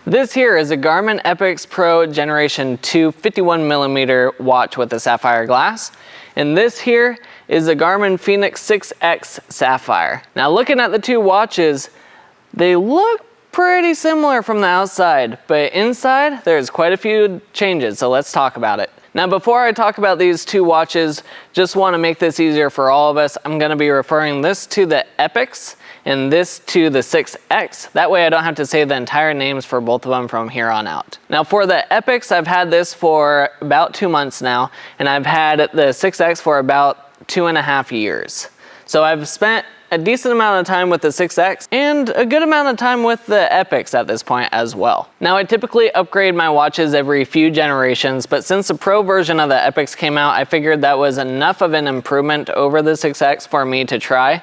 This here is a Garmin Epix Pro Generation 2 51mm watch with a sapphire glass. And this here is a Garmin Fenix 6X Sapphire. Now looking at the two watches, they look pretty similar from the outside, but inside there's quite a few changes, so let's talk about it. Now before I talk about these two watches, just want to make this easier for all of us, I'm going to be referring this to the Epix and this to the 6X. That way I don't have to say the entire names for both of them from here on out. Now for the Epix, I've had this for about 2 months now, and I've had the 6X for about 2.5 years. So I've spent a decent amount of time with the 6X and a good amount of time with the Epix at this point as well. Now I typically upgrade my watches every few generations, but since the Pro version of the Epix came out, I figured that was enough of an improvement over the 6X for me to try.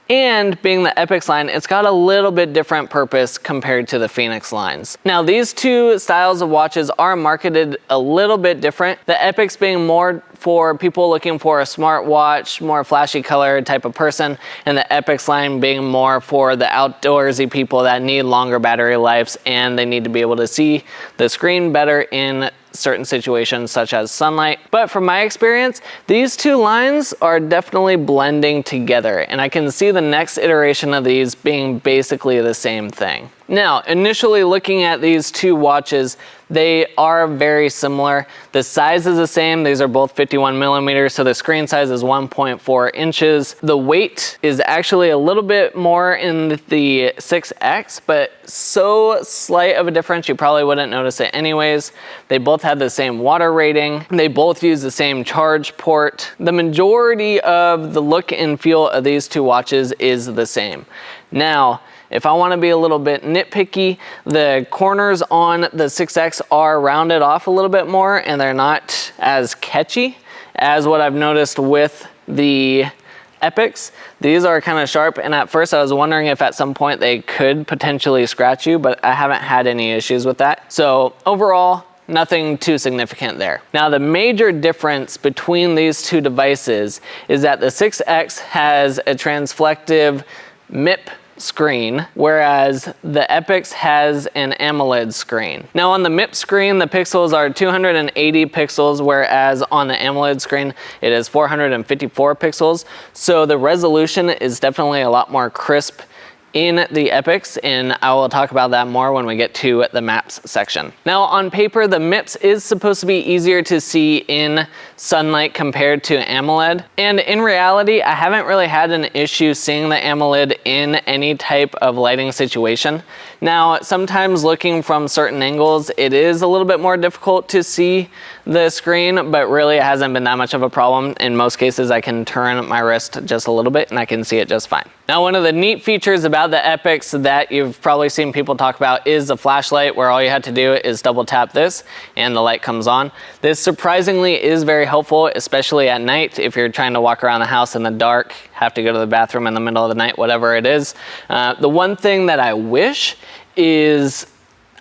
And being the Epix line, it's got a little bit different purpose compared to the Fenix lines. Now these two styles of watches are marketed a little bit different. The Epix being more for people looking for a smart watch, more flashy color type of person, and the Epix line being more for the outdoorsy people that need longer battery lives and they need to be able to see the screen better in certain situations such as sunlight. But from my experience, these two lines are definitely blending together, and I can see the next iteration of these being basically the same thing. Now, initially looking at these two watches, they are very similar. The size is the same. These are both 51mm, so the screen size is 1.4 inches. The weight is actually a little bit more in the 6X, but so slight of a difference you probably wouldn't notice it anyways. They both have the same water rating. They both use the same charge port. The majority of the look and feel of these two watches is the same. Now, if I want to be a little bit nitpicky, the corners on the 6X are rounded off a little bit more and they're not as catchy as what I've noticed with the Epix. These are kind of sharp, and at first I was wondering if at some point they could potentially scratch you, but I haven't had any issues with that. So overall, nothing too significant there. Now the major difference between these two devices is that the 6X has a transflective MIP screen, whereas the Epix has an AMOLED screen. Now on the MIP screen, the pixels are 280 pixels, whereas on the AMOLED screen, it is 454 pixels. So the resolution is definitely a lot more crisp in the Epix, and I will talk about that more when we get to the maps section. Now on paper, the MIPS is supposed to be easier to see in sunlight compared to AMOLED, and in reality, I haven't really had an issue seeing the AMOLED in any type of lighting situation. Now, sometimes looking from certain angles, it is a little bit more difficult to see the screen, but really it hasn't been that much of a problem. In most cases, I can turn my wrist just a little bit and I can see it just fine. Now, one of the neat features about the Epix that you've probably seen people talk about is the flashlight, where all you have to do is double tap this and the light comes on. This surprisingly is very helpful, especially at night if you're trying to walk around the house in the dark, have to go to the bathroom in the middle of the night, whatever it is. The one thing that I wish is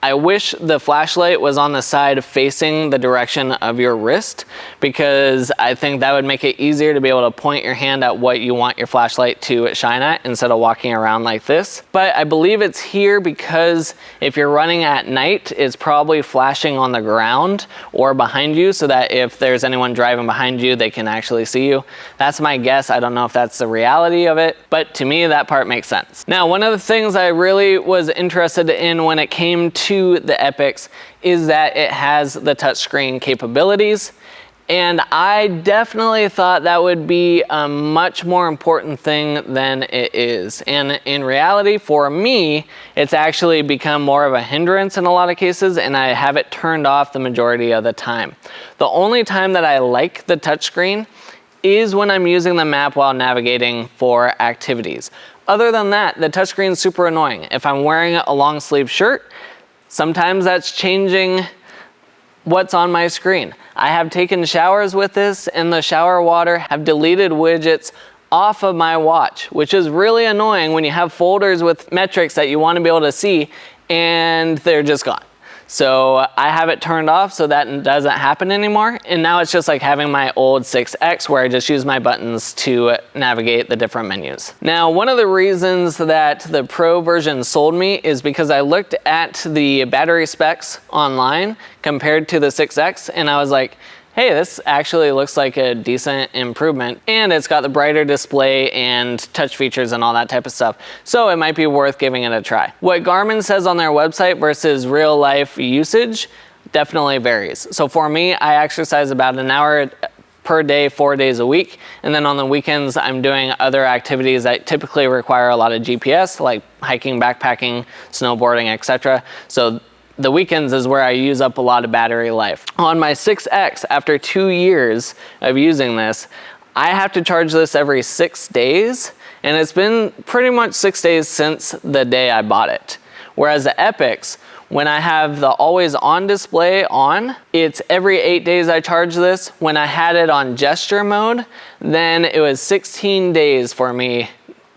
the flashlight was on the side facing the direction of your wrist, because I think that would make it easier to be able to point your hand at what you want your flashlight to shine at instead of walking around like this. But I believe it's here because if you're running at night, it's probably flashing on the ground or behind you so that if there's anyone driving behind you, they can actually see you. That's my guess. I don't know if that's the reality of it, but to me, that part makes sense. Now, one of the things I really was interested in when it came to the Epix is that it has the touchscreen capabilities, and I definitely thought that would be a much more important thing than it is. And in reality, for me, it's actually become more of a hindrance in a lot of cases, and I have it turned off the majority of the time. The only time that I like the touchscreen is when I'm using the map while navigating for activities. Other than that, the touchscreen is super annoying. If I'm wearing a long sleeve shirt, sometimes that's changing what's on my screen. I have taken showers with this, and the shower water have deleted widgets off of my watch, which is really annoying when you have folders with metrics that you want to be able to see and they're just gone. So I have it turned off so that doesn't happen anymore. And now it's just like having my old 6X where I just use my buttons to navigate the different menus. Now, one of the reasons that the Pro version sold me is because I looked at the battery specs online compared to the 6X, and I was like, hey, this actually looks like a decent improvement, and it's got the brighter display and touch features and all that type of stuff, so it might be worth giving it a try. What Garmin says on their website versus real life usage definitely varies. So for me, I exercise about an hour per day, 4 days a week, and then on the weekends I'm doing other activities that typically require a lot of GPS, like hiking, backpacking, snowboarding, etc. So the weekends is where I use up a lot of battery life. On my 6X, after 2 years of using this, I have to charge this every 6 days, and it's been pretty much 6 days since the day I bought it. Whereas the Epix, when I have the always on display on, it's every 8 days I charge this. When I had it on gesture mode, then it was 16 days for me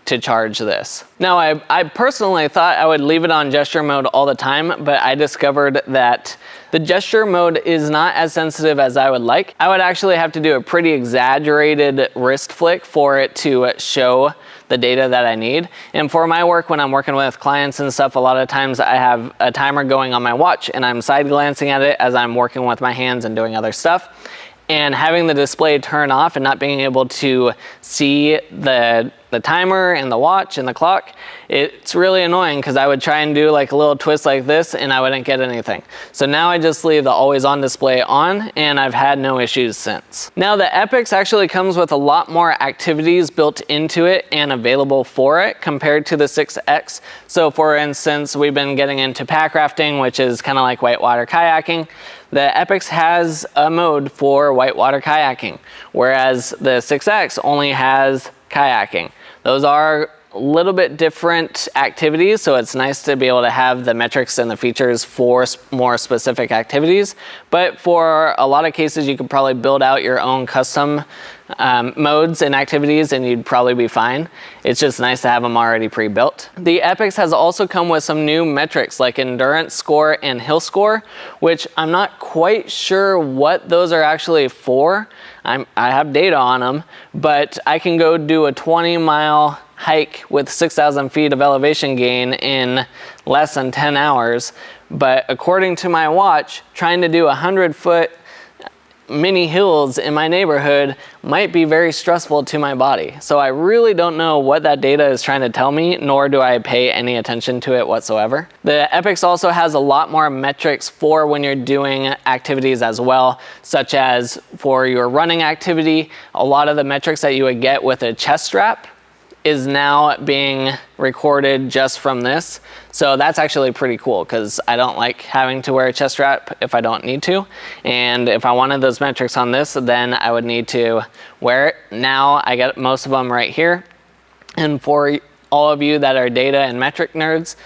to charge this. Now, I personally thought I would leave it on gesture mode all the time, but I discovered that the gesture mode is not as sensitive as I would like. I would actually have to do a pretty exaggerated wrist flick for it to show the data that I need. And for my work, when I'm working with clients and stuff, a lot of times I have a timer going on my watch and I'm side glancing at it as I'm working with my hands and doing other stuff. And having the display turn off and not being able to see the timer and the watch and the clock, it's really annoying because I would try and do like a little twist like this and I wouldn't get anything. So now I just leave the always on display on, and I've had no issues since. Now the Epix actually comes with a lot more activities built into it and available for it compared to the 6X. So for instance, we've been getting into pack rafting, which is kind of like whitewater kayaking. The Epix has a mode for whitewater kayaking, whereas the 6X only has kayaking. Those are a little bit different activities, so it's nice to be able to have the metrics and the features for more specific activities. But for a lot of cases, you could probably build out your own custom modes and activities and you'd probably be fine. It's just nice to have them already pre-built. The Epix has also come with some new metrics like endurance score and hill score, which I'm not quite sure what those are actually for. I have data on them, but I can go do a 20-mile hike with 6,000 feet of elevation gain in less than 10 hours. But according to my watch, trying to do 100-foot mini hills in my neighborhood might be very stressful to my body. So I really don't know what that data is trying to tell me, nor do I pay any attention to it whatsoever. The Epix also has a lot more metrics for when you're doing activities as well, such as for your running activity. A lot of the metrics that you would get with a chest strap is now being recorded just from this. So that's actually pretty cool because I don't like having to wear a chest strap if I don't need to. And if I wanted those metrics on this, then I would need to wear it. Now I get most of them right here. And for all of you that are data and metric nerds,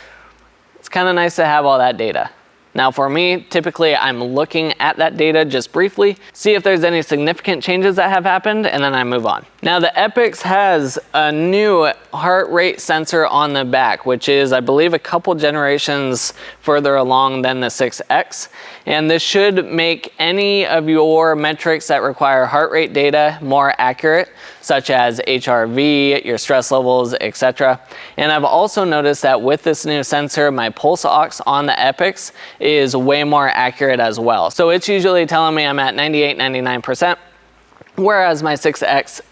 it's kind of nice to have all that data. Now for me, typically I'm looking at that data just briefly, see if there's any significant changes that have happened, and then I move on. Now the Epix has a new heart rate sensor on the back, which is, I believe, a couple generations further along than the 6X. And this should make any of your metrics that require heart rate data more accurate, such as HRV, your stress levels, etc. And I've also noticed that with this new sensor, my pulse ox on the Epix is way more accurate as well. So it's usually telling me I'm at 98, 99%, whereas my 6X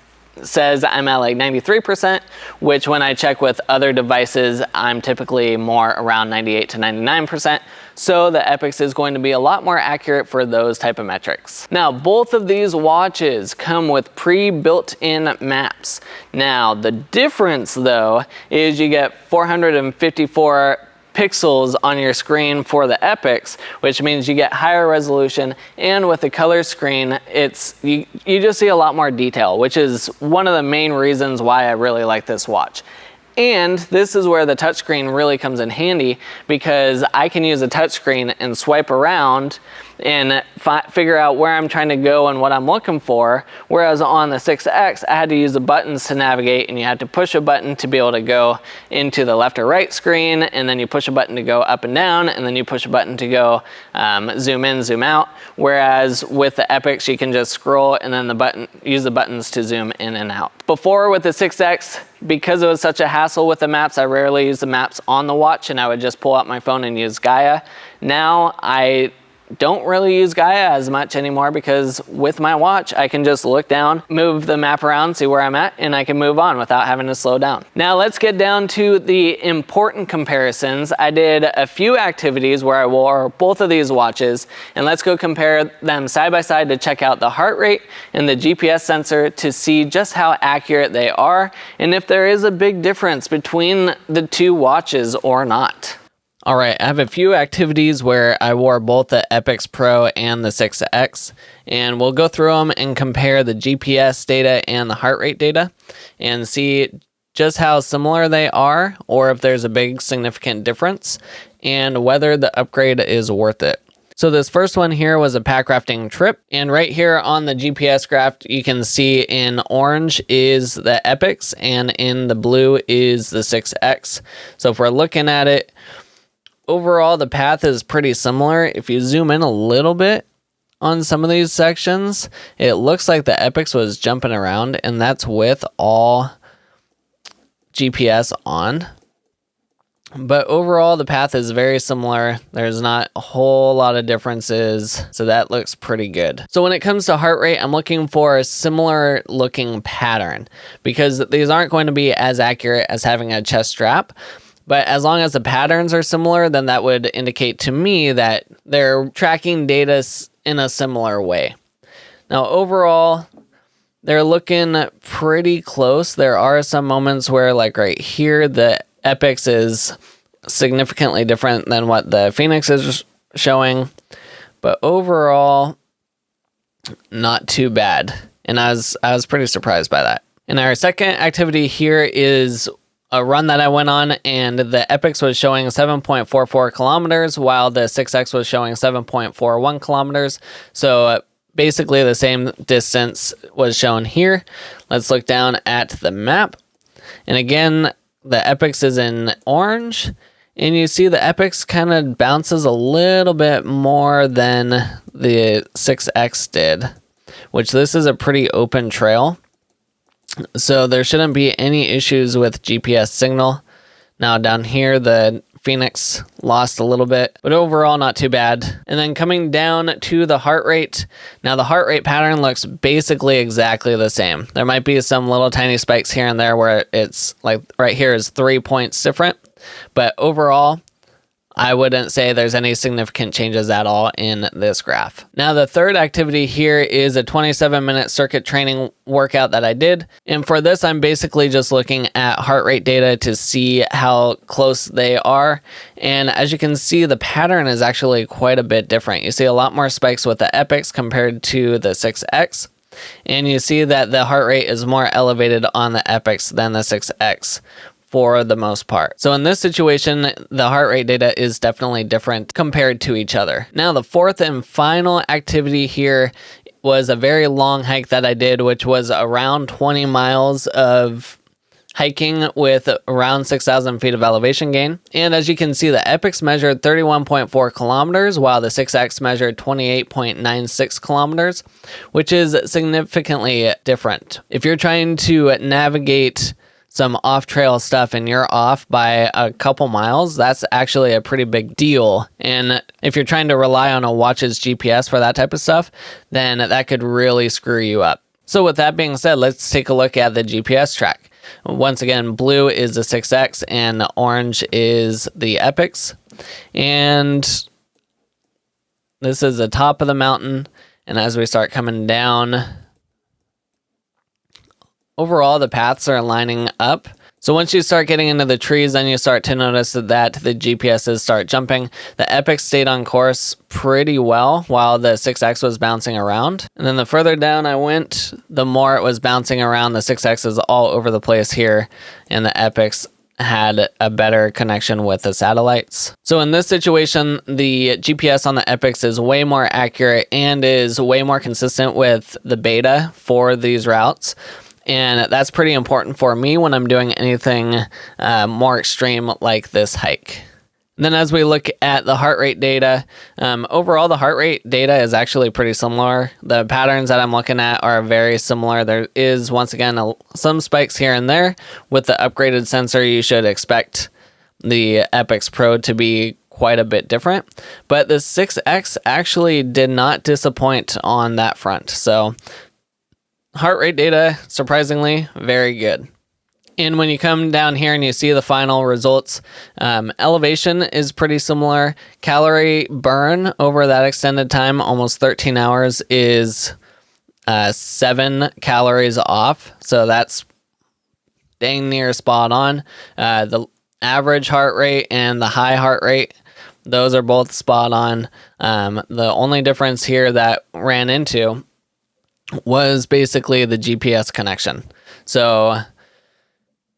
says I'm at like 93%, which when I check with other devices, I'm typically more around 98 to 99%. So the Epix is going to be a lot more accurate for those type of metrics. Now, both of these watches come with pre-built-in maps. Now, the difference though is you get 454 pixels on your screen for the Epix, which means you get higher resolution, and with the color screen, you just see a lot more detail, which is one of the main reasons why I really like this watch. And this is where the touchscreen really comes in handy, because I can use a touchscreen and swipe around and figure out where I'm trying to go and what I'm looking for. Whereas on the 6X, I had to use the buttons to navigate, and you had to push a button to be able to go into the left or right screen, and then you push a button to go up and down, and then you push a button to go zoom in, zoom out. Whereas with the Epix, you can just scroll and then use the buttons to zoom in and out. Before with the 6X, because it was such a hassle with the maps, I rarely used the maps on the watch, and I would just pull out my phone and use Gaia. Now I don't really use Gaia as much anymore, because with my watch I can just look down, move the map around, see where I'm at, and I can move on without having to slow down. Now let's get down to the important comparisons. I did a few activities where I wore both of these watches, and let's go compare them side by side to check out the heart rate and the GPS sensor to see just how accurate they are, and if there is a big difference between the two watches or not. All right, I have a few activities where I wore both the Epix Pro and the 6X, and we'll go through them and compare the GPS data and the heart rate data and see just how similar they are, or if there's a big significant difference, and whether the upgrade is worth it. So this first one here was a pack rafting trip, and right here on the GPS graph you can see in orange is the Epix and in the blue is the 6X. So if we're looking at it, overall, the path is pretty similar. If you zoom in a little bit on some of these sections, it looks like the Epix was jumping around, and that's with all GPS on. But overall, the path is very similar. There's not a whole lot of differences, so that looks pretty good. So when it comes to heart rate, I'm looking for a similar looking pattern, because these aren't going to be as accurate as having a chest strap. But as long as the patterns are similar, then that would indicate to me that they're tracking data in a similar way. Now, overall, they're looking pretty close. There are some moments where, like right here, the Epix is significantly different than what the Fenix is showing. But overall, not too bad. And I was pretty surprised by that. And our second activity here is a run that I went on, and the Epix was showing 7.44 kilometers while the 6X was showing 7.41 kilometers. So basically the same distance was shown here. Let's look down at the map. And again, the Epix is in orange, and you see the Epix kind of bounces a little bit more than the 6X did, which this is a pretty open trail. So there shouldn't be any issues with GPS signal. Now down here, the Fenix lost a little bit, but overall not too bad. And then coming down to the heart rate. Now the heart rate pattern looks basically exactly the same. There might be some little tiny spikes here and there where it's like right here is 3 points different, but overall, I wouldn't say there's any significant changes at all in this graph. Now the third activity here is a 27-minute circuit training workout that I did. And for this, I'm basically just looking at heart rate data to see how close they are. And as you can see, the pattern is actually quite a bit different. You see a lot more spikes with the Epix compared to the 6X. And you see that the heart rate is more elevated on the Epix than the 6X. For the most part. So in this situation, the heart rate data is definitely different compared to each other. Now the fourth and final activity here was a very long hike that I did, which was around 20 miles of hiking with around 6,000 feet of elevation gain. And as you can see, the Epix measured 31.4 kilometers, while the 6X measured 28.96 kilometers, which is significantly different. If you're trying to navigate some off-trail stuff and you're off by a couple miles, that's actually a pretty big deal. And if you're trying to rely on a watch's GPS for that type of stuff, then that could really screw you up. So with that being said, let's take a look at the GPS track. Once again, blue is the 6X and orange is the Epix. And this is the top of the mountain. And as we start coming down, overall, the paths are lining up. So once you start getting into the trees, then you start to notice that the GPSs start jumping. The Epix stayed on course pretty well while the 6X was bouncing around. And then the further down I went, the more it was bouncing around. The 6X is all over the place here, and the Epix had a better connection with the satellites. So in this situation, the GPS on the Epix is way more accurate and is way more consistent with the beta for these routes. And that's pretty important for me when I'm doing anything more extreme like this hike. And then as we look at the heart rate data, overall the heart rate data is actually pretty similar. The patterns that I'm looking at are very similar. There is, once again, some spikes here and there. With the upgraded sensor, you should expect the Epix Pro to be quite a bit different. But the 6X actually did not disappoint on that front. So heart rate data, surprisingly, very good. And when you come down here and you see the final results, elevation is pretty similar. Calorie burn over that extended time, almost 13 hours, is 7 calories off. So that's dang near spot on. The average heart rate and the high heart rate, those are both spot on. The only difference here that ran into was basically the GPS connection. So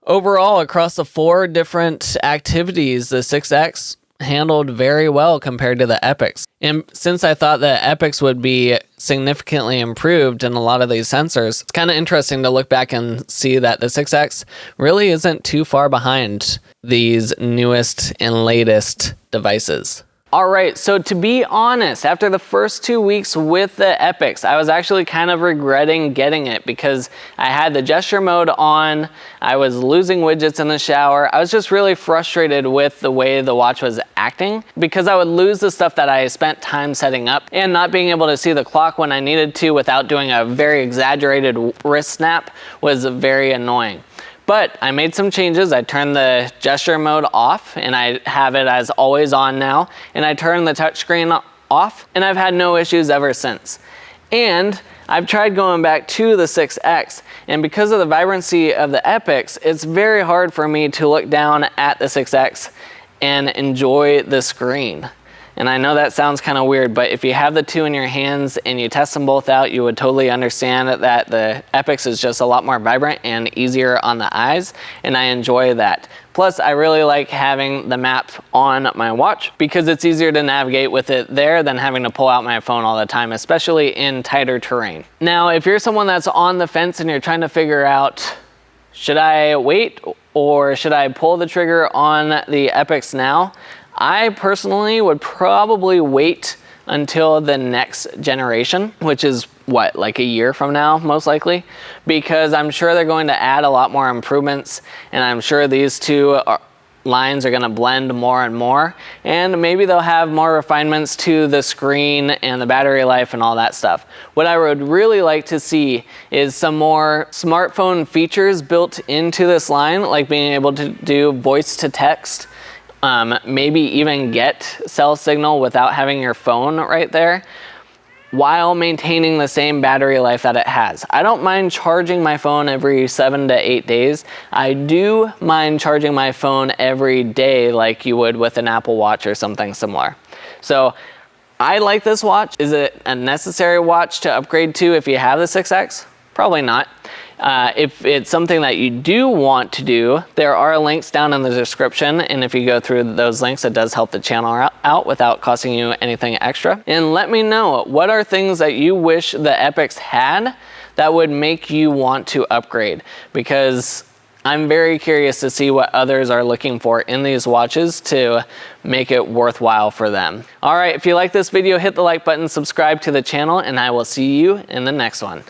overall, across the 4 different activities, the 6X handled very well compared to the Epix. And since I thought the Epix would be significantly improved in a lot of these sensors, it's kind of interesting to look back and see that the 6X really isn't too far behind these newest and latest devices. All right, so to be honest, after the first 2 weeks with the Epix, I was actually kind of regretting getting it because I had the gesture mode on, I was losing widgets in the shower, I was just really frustrated with the way the watch was acting because I would lose the stuff that I spent time setting up, and not being able to see the clock when I needed to without doing a very exaggerated wrist snap was very annoying. But I made some changes. I turned the gesture mode off and I have it as always on now. And I turned the touchscreen off and I've had no issues ever since. And I've tried going back to the 6X, and because of the vibrancy of the Epix, it's very hard for me to look down at the 6X and enjoy the screen. And I know that sounds kind of weird, but if you have the two in your hands and you test them both out, you would totally understand that the Epix is just a lot more vibrant and easier on the eyes, and I enjoy that. Plus, I really like having the map on my watch because it's easier to navigate with it there than having to pull out my phone all the time, especially in tighter terrain. Now, if you're someone that's on the fence and you're trying to figure out, should I wait or should I pull the trigger on the Epix now? I personally would probably wait until the next generation, which is what, like a year from now, most likely, because I'm sure they're going to add a lot more improvements, and I'm sure these two lines are going to blend more and more, and maybe they'll have more refinements to the screen and the battery life and all that stuff. What I would really like to see is some more smartphone features built into this line, like being able to do voice to text, maybe even get cell signal without having your phone right there, while maintaining the same battery life that it has. I don't mind charging my phone every 7 to 8 days. I do mind charging my phone every day like you would with an Apple Watch or something similar. So I like this watch. Is it a necessary watch to upgrade to if you have the 6X? Probably not. If it's something that you do want to do, there are links down in the description, and if you go through those links, it does help the channel out without costing you anything extra. And let me know, what are things that you wish the Epix had that would make you want to upgrade? Because I'm very curious to see what others are looking for in these watches to make it worthwhile for them. All right, if you like this video, hit the like button, subscribe to the channel, and I will see you in the next one.